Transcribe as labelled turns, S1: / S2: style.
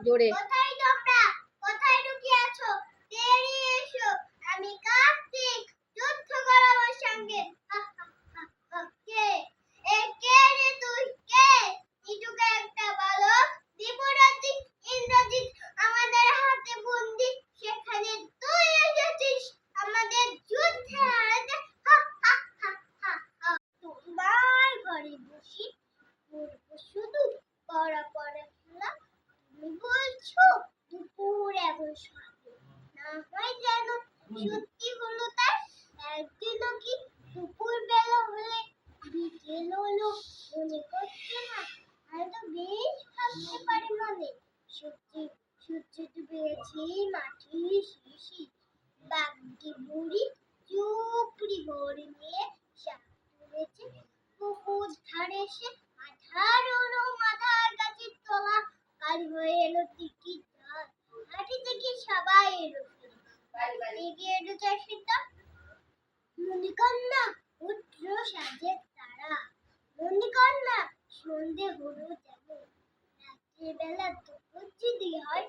S1: জোরে।
S2: কোথায় তোমরা? কোথায় লুকিয়ে আছো? বেরিয়ে এসো। আমি কার্তিক, যুদ্ধ করো আমার সঙ্গে। কে? কে রে তুই? কে? নিটুকে একটা বালক, দ্বিপুরাজি ইন্দ্রজিৎ আমাদের হাতে বন্দি। সেখানে তুই এসেছিস আমাদের যুদ্ধে হারাতে। তোমার ঘরে বসি করবো শুধু পড়া খেলা। তুমি বলছো দুপুর এখন সাজে, না হয় যেন সত্যি হলো তাই। একদিনও কি দুপুর বেলা হলে বিকেল হলো মনে করছো না? হয়তো বেশ ভাবতে পারে মনে। সত্যি সূর্য ডুবেছি মাটির শিশি, বাগদি বুড়ি চুপড়ি ভরে নিয়ে শাক তুলেছে পুকুর ধারে এসে। আঠারো মাথার গাছের তলা কাল হয়ে এলো টিকি চাল। হাঁটি থেকে সবাই এলো এগিয়ে এলো চাষিটা। মণিকন্যা উঠল সাজের তারা, মণিকন্যা সন্ধে হলো যেমন। রাত্রের বেলা তবু যদি হয়